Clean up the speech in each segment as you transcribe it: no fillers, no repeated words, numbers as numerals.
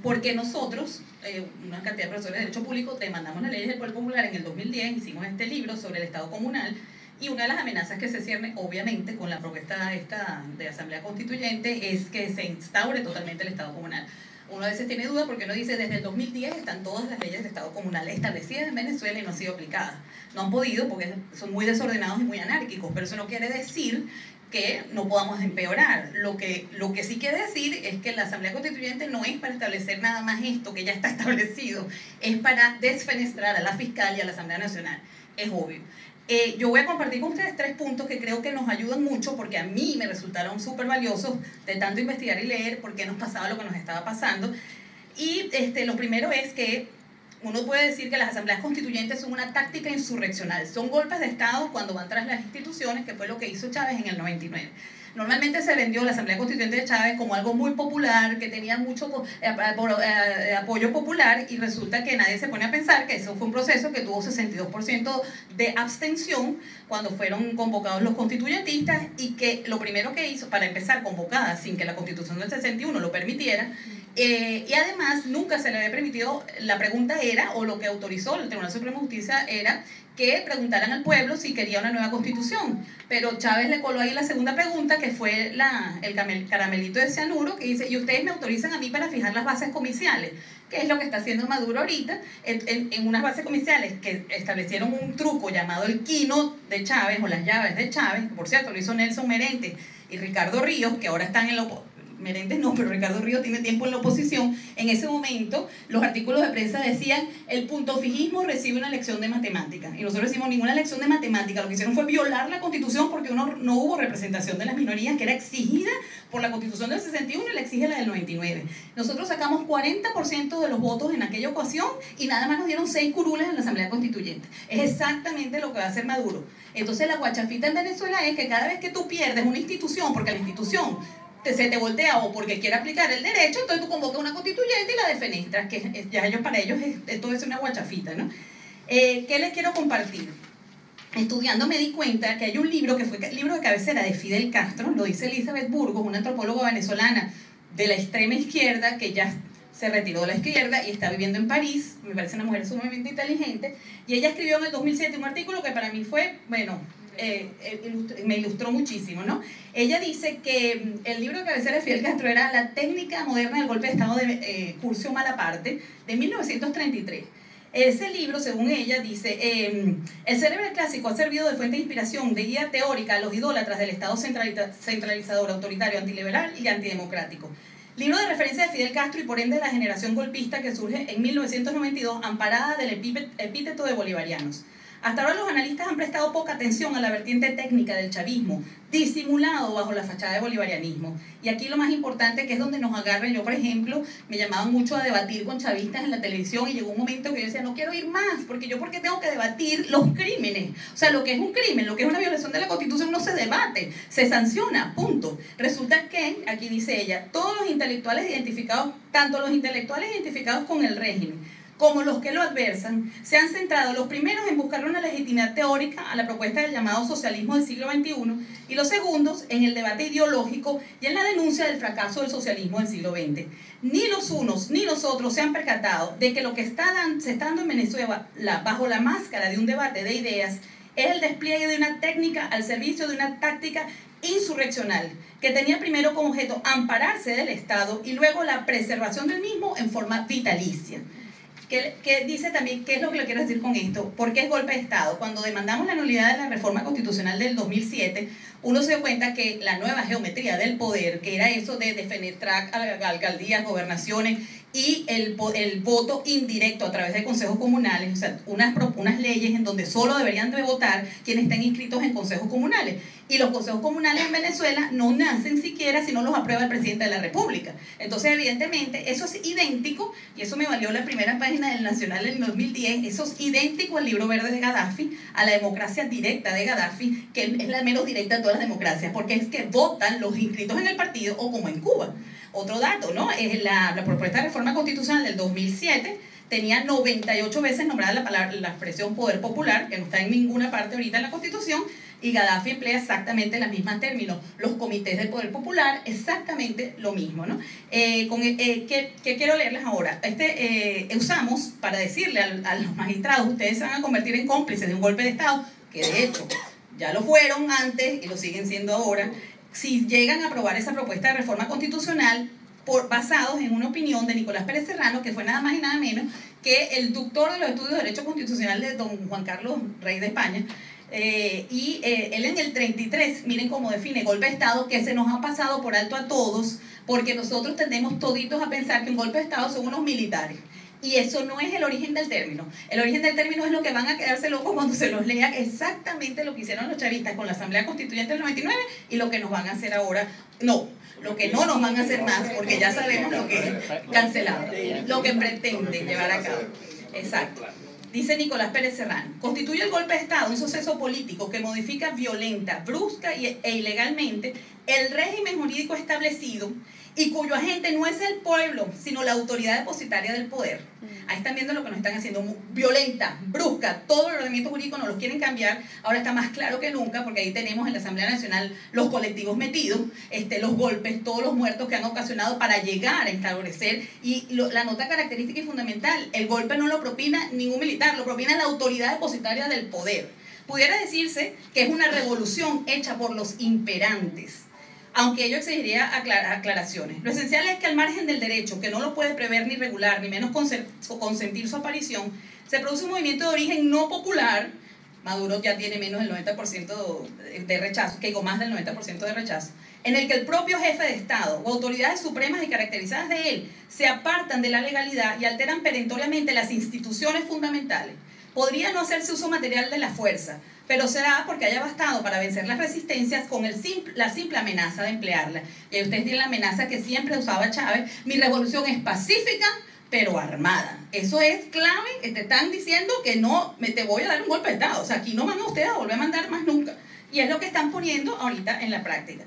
Porque nosotros, una cantidad de profesores de Derecho Público, demandamos las leyes del Poder Popular en el 2010, hicimos este libro sobre el Estado comunal, y una de las amenazas que se cierne, obviamente, con la propuesta esta de Asamblea Constituyente es que se instaure totalmente el Estado comunal. Uno a veces tiene duda porque uno dice, desde el 2010 están todas las leyes del Estado comunal establecidas en Venezuela y no han sido aplicadas. No han podido porque son muy desordenados y muy anárquicos, pero eso no quiere decir que no podamos empeorar. Lo que sí quiere decir es que la Asamblea Constituyente no es para establecer nada más esto que ya está establecido, es para desfenestrar a la fiscal y a la Asamblea Nacional, es obvio. Yo voy a compartir con ustedes 3 puntos que creo que nos ayudan mucho, porque a mí me resultaron súper valiosos de tanto investigar y leer por qué nos pasaba lo que nos estaba pasando. Y lo primero es que uno puede decir que las asambleas constituyentes son una táctica insurreccional, son golpes de Estado cuando van tras las instituciones, que fue lo que hizo Chávez en el 99. Normalmente se vendió la Asamblea Constituyente de Chávez como algo muy popular, que tenía mucho apoyo popular, y resulta que nadie se pone a pensar que eso fue un proceso que tuvo 62% de abstención cuando fueron convocados los constituyentistas, y que lo primero que hizo, para empezar, convocada sin que la Constitución del 61 lo permitiera, y además nunca se le había permitido, la pregunta era, o lo que autorizó el Tribunal Supremo de Justicia era que preguntaran al pueblo si quería una nueva constitución, pero Chávez le coló ahí la segunda pregunta, que fue el caramelito de cianuro, que dice, ¿y ustedes me autorizan a mí para fijar las bases comiciales? Que es lo que está haciendo Maduro ahorita, en unas bases comiciales que establecieron un truco llamado el quino de Chávez, o las llaves de Chávez, que por cierto lo hizo Nelson Merentes y Ricardo Ríos, que ahora están en la Merentes no, pero Ricardo Ríos tiene tiempo en la oposición. En ese momento los artículos de prensa decían, el punto fijismo recibe una lección de matemática, y nosotros decimos, ninguna lección de matemática, lo que hicieron fue violar la Constitución, porque no hubo representación de las minorías, que era exigida por la Constitución del 61 y la exige la del 99. Nosotros sacamos 40% de los votos en aquella ocasión y nada más nos dieron 6 curules en la Asamblea Constituyente. Es exactamente lo que va a hacer Maduro. Entonces la guachafita en Venezuela es que cada vez que tú pierdes una institución, porque la institución se te voltea o porque quiere aplicar el derecho, entonces tú convocas una constituyente y la defenestras, que ya para ellos esto es una guachafita, ¿no? ¿Qué les quiero compartir? Estudiando me di cuenta que hay un libro que fue el libro de cabecera de Fidel Castro, lo dice Elizabeth Burgos, una antropóloga venezolana de la extrema izquierda, que ya se retiró de la izquierda y está viviendo en París, me parece una mujer sumamente inteligente, y ella escribió en el 2007 un artículo que para mí fue, bueno, me ilustró muchísimo, ¿no? Ella dice que el libro de cabecera de Fidel Castro era La técnica moderna del golpe de Estado de Curcio Malaparte, de 1933. Ese libro, según ella, dice, el cerebro clásico ha servido de fuente de inspiración, de guía teórica a los idólatras del Estado centralizador, autoritario, antiliberal y antidemocrático. Libro de referencia de Fidel Castro y por ende de la generación golpista que surge en 1992, amparada del epíteto de bolivarianos. Hasta ahora los analistas han prestado poca atención a la vertiente técnica del chavismo, disimulado bajo la fachada de bolivarianismo. Y aquí lo más importante, que es donde nos agarran, yo por ejemplo, me llamaban mucho a debatir con chavistas en la televisión, y llegó un momento que yo decía, no quiero ir más, porque yo, ¿por qué tengo que debatir los crímenes? O sea, lo que es un crimen, lo que es una violación de la Constitución no se debate, se sanciona, punto. Resulta que, aquí dice ella, todos los intelectuales identificados, tanto los intelectuales identificados con el régimen, como los que lo adversan, se han centrado los primeros en buscar una legitimidad teórica a la propuesta del llamado socialismo del siglo XXI, y los segundos en el debate ideológico y en la denuncia del fracaso del socialismo del siglo XX. Ni los unos ni los otros se han percatado de que lo que se está dando en Venezuela bajo la máscara de un debate de ideas es el despliegue de una técnica al servicio de una táctica insurreccional, que tenía primero como objeto ampararse del Estado y luego la preservación del mismo en forma vitalicia. Que dice también, ¿qué es lo que le quiero decir con esto? ¿Por qué es golpe de Estado? Cuando demandamos la nulidad de la reforma constitucional del 2007, uno se dio cuenta que la nueva geometría del poder, que era eso de defenestrar alcaldías, gobernaciones y el voto indirecto a través de consejos comunales, o sea, unas leyes en donde solo deberían de votar quienes estén inscritos en consejos comunales. Y los consejos comunales en Venezuela no nacen siquiera si no los aprueba el presidente de la República. Entonces, evidentemente, eso es idéntico, y eso me valió la primera página del Nacional en el 2010, eso es idéntico al libro verde de Gaddafi, a la democracia directa de Gaddafi, que es la menos directa de todas las democracias, porque es que votan los inscritos en el partido, o como en Cuba. Otro dato, ¿no? Es la propuesta de reforma constitucional del 2007, tenía 98 veces nombrada la expresión poder popular, que no está en ninguna parte ahorita en la Constitución, y Gaddafi emplea exactamente los mismos términos. Los comités del poder popular, exactamente lo mismo, ¿no? ¿Qué quiero leerles ahora? Usamos para decirle a los magistrados, ustedes se van a convertir en cómplices de un golpe de Estado, que de hecho ya lo fueron antes y lo siguen siendo ahora, si llegan a aprobar esa propuesta de reforma constitucional basados en una opinión de Nicolás Pérez Serrano, que fue nada más y nada menos que el doctor de los estudios de Derecho Constitucional de don Juan Carlos, rey de España. Él en el 33, miren cómo define golpe de Estado, que se nos ha pasado por alto a todos, porque nosotros tendemos toditos a pensar que un golpe de Estado son unos militares. Y eso no es el origen del término. El origen del término es lo que van a quedarse locos cuando se los lea, exactamente lo que hicieron los chavistas con la Asamblea Constituyente del 99 y lo que nos van a hacer ahora. No, lo que no nos van a hacer más, porque ya sabemos lo que es cancelado, lo que pretenden llevar a cabo. Exacto. Dice Nicolás Pérez Serrano, constituye el golpe de Estado un suceso político que modifica violenta, brusca e ilegalmente el régimen jurídico establecido y cuyo agente no es el pueblo, sino la autoridad depositaria del poder. Ahí están viendo lo que nos están haciendo, violenta, brusca, todos los ordenamientos jurídicos nos los quieren cambiar, ahora está más claro que nunca, porque ahí tenemos en la Asamblea Nacional los colectivos metidos, los golpes, todos los muertos que han ocasionado para llegar a establecer, y la nota característica y fundamental, el golpe no lo propina ningún militar, lo propina la autoridad depositaria del poder. Pudiera decirse que es una revolución hecha por los imperantes, aunque ello exigiría aclaraciones. Lo esencial es que al margen del derecho, que no lo puede prever ni regular, ni menos consentir su aparición, se produce un movimiento de origen no popular. Maduro ya tiene menos del 90% de rechazo, que digo más del 90% de rechazo, en el que el propio jefe de Estado o autoridades supremas y caracterizadas de él se apartan de la legalidad y alteran perentoriamente las instituciones fundamentales. Podría no hacerse uso material de la fuerza, pero será porque haya bastado para vencer las resistencias con la simple amenaza de emplearla. Y ustedes tienen la amenaza que siempre usaba Chávez: mi revolución es pacífica, pero armada. Eso es clave, te están diciendo que no te voy a dar un golpe de Estado. O sea, aquí no van a ustedes a volver a mandar más nunca. Y es lo que están poniendo ahorita en la práctica.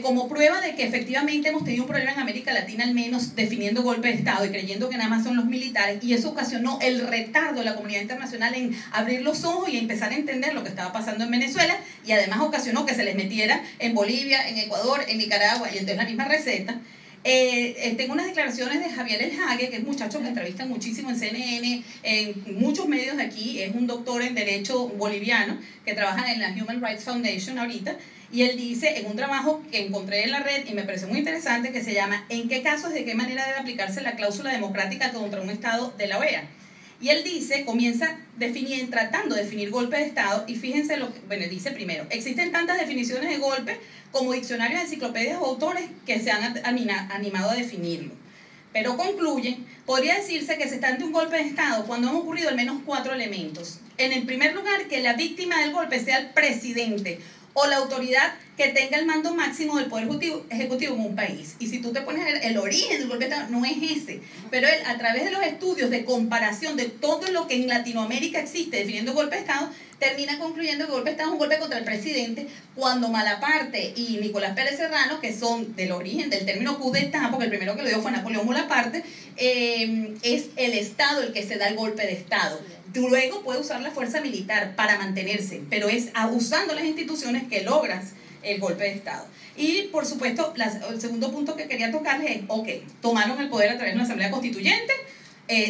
Como prueba de que efectivamente hemos tenido un problema en América Latina, al menos definiendo golpe de Estado y creyendo que nada más son los militares, y eso ocasionó el retardo de la comunidad internacional en abrir los ojos y empezar a entender lo que estaba pasando en Venezuela, y además ocasionó que se les metiera en Bolivia, en Ecuador, en Nicaragua, y entonces la misma receta. Tengo unas declaraciones de Javier El Hague, que es un muchacho que entrevistan muchísimo en CNN, en muchos medios de aquí, es un doctor en Derecho boliviano que trabaja en la Human Rights Foundation ahorita, y él dice en un trabajo que encontré en la red y me pareció muy interesante, que se llama ¿En qué casos, de qué manera debe aplicarse la cláusula democrática contra un Estado de la OEA? Y él dice, comienza tratando de definir golpe de Estado, y fíjense lo que, bueno, dice primero, existen tantas definiciones de golpe como diccionarios, enciclopedias o autores que se han animado a definirlo. Pero concluyen, podría decirse que se está ante un golpe de Estado cuando han ocurrido al menos 4 elementos. En el primer lugar, que la víctima del golpe sea el presidente o la autoridad que tenga el mando máximo del Poder Ejecutivo en un país. Y si tú te pones a ver el origen del golpe de Estado, no es ese. Pero él, a través de los estudios de comparación de todo lo que en Latinoamérica existe definiendo golpe de Estado, termina concluyendo que el golpe de Estado es un golpe contra el presidente, cuando Malaparte y Nicolás Pérez Serrano, que son del origen del término coup d'etat, porque el primero que lo dio fue Napoleón Bonaparte, es el Estado el que se da el golpe de Estado. Luego puede usar la fuerza militar para mantenerse, pero es usando las instituciones que logras el golpe de Estado. Y por supuesto, el segundo punto que quería tocarles es, tomaron el poder a través de una Asamblea Constituyente,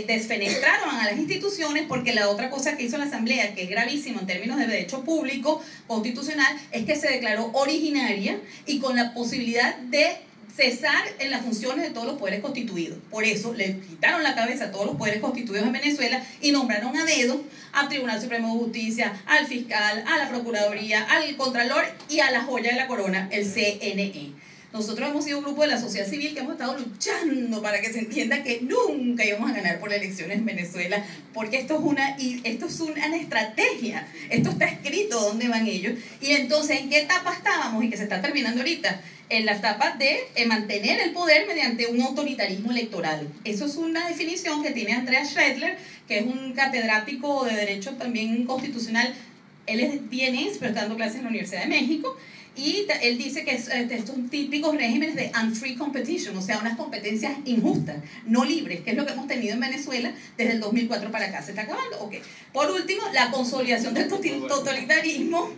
desfenestraron a las instituciones, porque la otra cosa que hizo la Asamblea, que es gravísimo en términos de derecho público constitucional, es que se declaró originaria y con la posibilidad de cesar en las funciones de todos los poderes constituidos. Por eso le quitaron la cabeza a todos los poderes constituidos en Venezuela y nombraron a dedo al Tribunal Supremo de Justicia, al fiscal, a la Procuraduría, al Contralor y a la joya de la corona, el CNE. Nosotros hemos sido un grupo de la sociedad civil que hemos estado luchando para que se entienda que nunca íbamos a ganar por las elecciones en Venezuela, porque esto es una estrategia, esto está escrito dónde van ellos. Y entonces, ¿en qué etapa estábamos y que se está terminando ahorita? En la etapa de mantener el poder mediante un autoritarismo electoral. Eso es una definición que tiene Andreas Schredler, que es un catedrático de Derecho también constitucional. Él es vienés, pero está dando clases en la Universidad de México, Y él dice que estos típicos regímenes de unfree competition, o sea, unas competencias injustas, no libres, que es lo que hemos tenido en Venezuela desde el 2004 para acá. ¿Se está acabando? Ok. Por último, la consolidación del totalitarismo.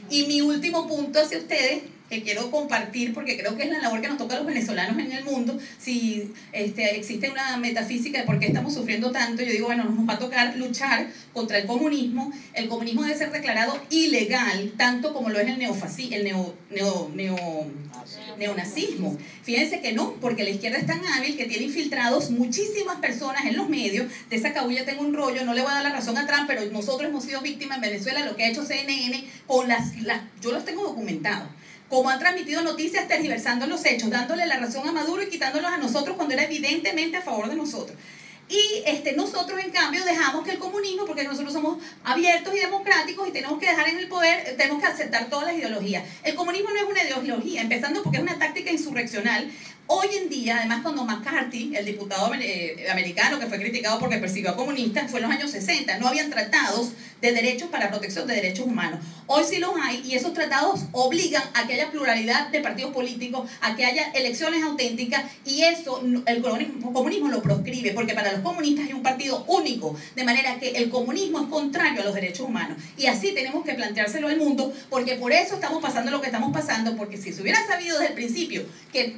Y mi último punto hacia ustedes, que quiero compartir porque creo que es la labor que nos toca a los venezolanos en el mundo. Si existe una metafísica de por qué estamos sufriendo tanto, yo digo, bueno, nos va a tocar luchar contra el comunismo. El comunismo debe ser declarado ilegal, tanto como lo es el neonazismo. Fíjense que no, porque la izquierda es tan hábil que tiene infiltrados muchísimas personas en los medios. De esa cabulla tengo un rollo, no le voy a dar la razón a Trump, pero nosotros hemos sido víctimas en Venezuela, lo que ha hecho CNN con yo los tengo documentados. Como han transmitido noticias tergiversando los hechos, dándole la razón a Maduro y quitándolos a nosotros cuando era evidentemente a favor de nosotros. Y nosotros en cambio dejamos que el comunismo, porque nosotros somos abiertos y democráticos y tenemos que dejar en el poder, tenemos que aceptar todas las ideologías. El comunismo no es una ideología, empezando porque es una táctica insurreccional. Hoy en día, además, cuando McCarthy, el diputado americano que fue criticado porque persiguió a comunistas, fue en los años 60, no habían tratados de derechos para protección de derechos humanos. Hoy sí los hay y esos tratados obligan a que haya pluralidad de partidos políticos, a que haya elecciones auténticas, y eso el comunismo lo proscribe, porque para los comunistas hay un partido único, de manera que el comunismo es contrario a los derechos humanos. Y así tenemos que planteárselo al mundo, porque por eso estamos pasando lo que estamos pasando, porque si se hubiera sabido desde el principio que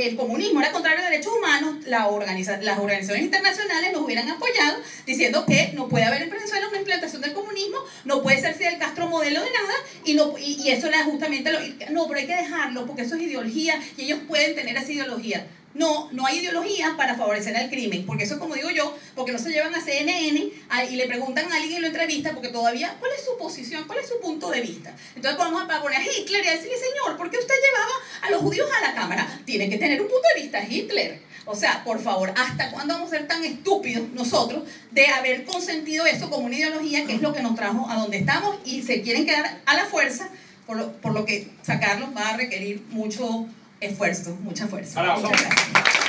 el comunismo era contrario a derechos humanos, las organizaciones internacionales nos hubieran apoyado diciendo que no puede haber en Venezuela una implantación del comunismo, no puede ser Fidel Castro modelo de nada, y eso era justamente no, pero hay que dejarlo porque eso es ideología y ellos pueden tener esa ideología. No, no hay ideología para favorecer al crimen, porque eso es como digo yo, porque no se llevan a CNN y le preguntan a alguien y lo entrevista, porque todavía, ¿cuál es su posición? ¿Cuál es su punto de vista? Entonces vamos a poner a Hitler y a decirle, señor, ¿por qué usted llevaba a los judíos a la cámara? Tiene que tener un punto de vista Hitler. O sea, por favor, ¿hasta cuándo vamos a ser tan estúpidos nosotros de haber consentido eso como una ideología que es lo que nos trajo a donde estamos y se quieren quedar a la fuerza, por lo que sacarlos va a requerir mucho esfuerzo, mucha fuerza. Muchas gracias.